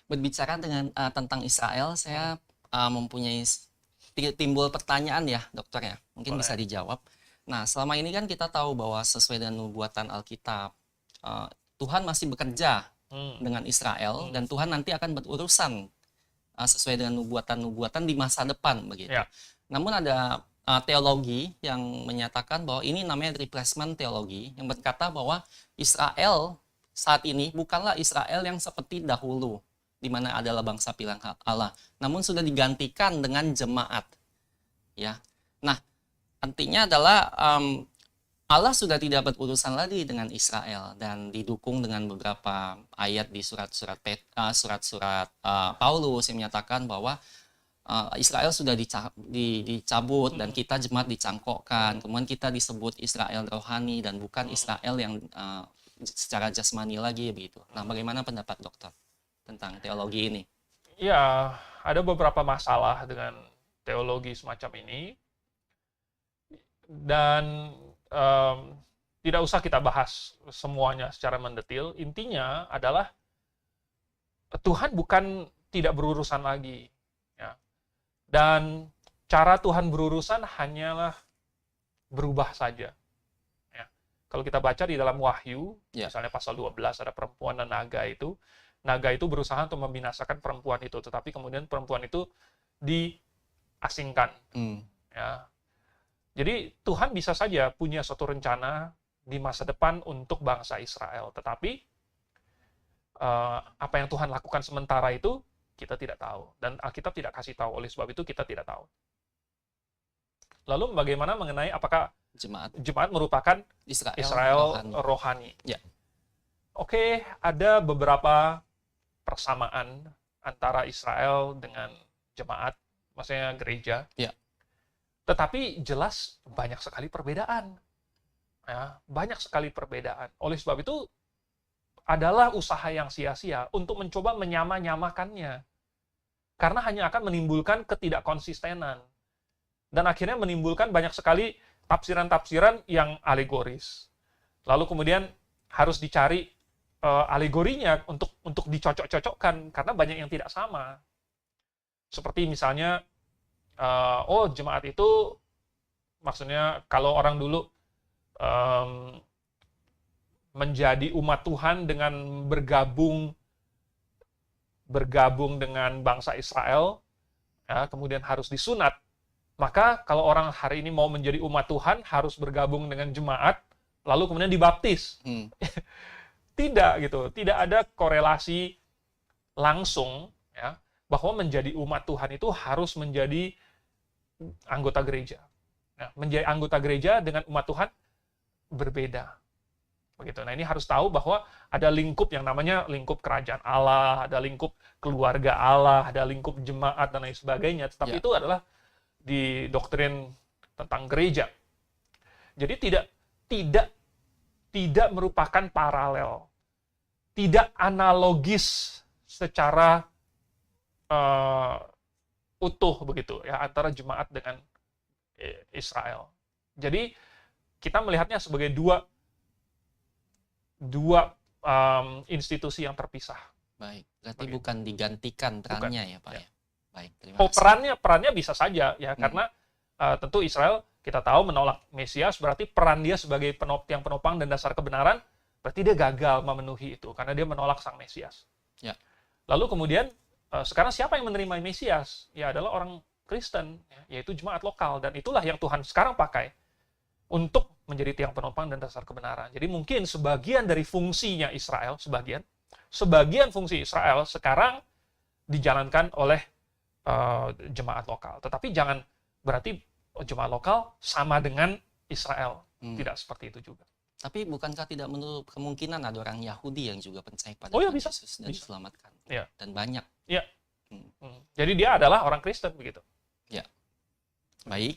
Berbicara tentang Israel, saya mempunyai timbul pertanyaan ya, dokter ya. Mungkin bisa Boleh. dijawab. Nah, selama ini kan kita tahu bahwa sesuai dengan nubuatan Alkitab, eh, Tuhan masih bekerja Hmm. dengan Israel Hmm. dan Tuhan nanti akan berurusan sesuai dengan nubuatan-nubuatan di masa depan begitu. Ya. Namun ada teologi yang menyatakan bahwa ini namanya replacement teologi yang berkata bahwa Israel saat ini bukanlah Israel yang seperti dahulu di mana adalah bangsa pilihan Allah, namun sudah digantikan dengan jemaat. Ya. Nah, artinya adalah Allah sudah tidak berurusan lagi dengan Israel dan didukung dengan beberapa ayat di surat-surat Paulus yang menyatakan bahwa Israel sudah dicabut dan kita jemaat dicangkokkan. Kemudian kita disebut Israel rohani dan bukan Israel yang secara jasmani lagi begitu. Nah, bagaimana pendapat dokter tentang teologi ini? Ya, ada beberapa masalah dengan teologi semacam ini, dan tidak usah kita bahas semuanya secara mendetil. Intinya adalah Tuhan bukan tidak berurusan lagi, ya. Dan cara Tuhan berurusan hanyalah berubah saja. Ya. Kalau kita baca di dalam Wahyu, misalnya pasal 12 ada perempuan dan naga itu berusaha untuk membinasakan perempuan itu, tetapi kemudian perempuan itu diasingkan. Ya. Jadi Tuhan bisa saja punya suatu rencana di masa depan untuk bangsa Israel, tetapi apa yang Tuhan lakukan sementara itu kita tidak tahu, dan Alkitab tidak kasih tahu. Oleh sebab itu kita tidak tahu. Lalu bagaimana mengenai apakah jemaat merupakan Israel rohani? Ya. Oke, ada beberapa persamaan antara Israel dengan jemaat, maksudnya gereja. Ya. Tetapi jelas banyak sekali perbedaan. Ya, banyak sekali perbedaan. Oleh sebab itu adalah usaha yang sia-sia untuk mencoba menyama-nyamakannya. Karena hanya akan menimbulkan ketidakkonsistenan. Dan akhirnya menimbulkan banyak sekali tafsiran-tafsiran yang alegoris. Lalu kemudian harus dicari alegorinya untuk dicocok-cocokkan, karena banyak yang tidak sama. Seperti misalnya, jemaat itu, maksudnya kalau orang dulu menjadi umat Tuhan dengan bergabung dengan bangsa Israel, ya, kemudian harus disunat. Maka kalau orang hari ini mau menjadi umat Tuhan harus bergabung dengan jemaat, lalu kemudian dibaptis. Tidak gitu, tidak ada korelasi langsung, ya, bahwa menjadi umat Tuhan itu harus menjadi anggota gereja. Nah, menjadi anggota gereja dengan umat Tuhan berbeda. Begitu. Nah, ini harus tahu bahwa ada lingkup yang namanya lingkup kerajaan Allah, ada lingkup keluarga Allah, ada lingkup jemaat dan lain sebagainya. Tetapi itu adalah di doktrin tentang gereja. Jadi tidak merupakan paralel, tidak analogis secara utuh begitu ya antara jemaat dengan Israel. Jadi kita melihatnya sebagai dua institusi yang terpisah. Baik, berarti bukan digantikan perannya ya Pak ya. Baik, terima kasih. Perannya bisa saja ya, karena tentu Israel kita tahu menolak Mesias, berarti peran dia sebagai tiang penopang dan dasar kebenaran, berarti dia gagal memenuhi itu karena dia menolak sang Mesias. Ya. Lalu kemudian sekarang siapa yang menerima Mesias? Ya adalah orang Kristen, yaitu jemaat lokal, dan itulah yang Tuhan sekarang pakai untuk menjadi tiang penopang dan dasar kebenaran. Jadi mungkin sebagian dari fungsinya Israel, sebagian fungsi Israel sekarang dijalankan oleh jemaat lokal. Tetapi jangan berarti jemaat lokal sama dengan Israel. Tidak seperti itu juga. Tapi bukankah tidak menutup kemungkinan ada orang Yahudi yang juga percaya pada Yesus dan diselamatkan? Ya. Dan banyak. Ya. Jadi dia adalah orang Kristen begitu. Ya. Baik,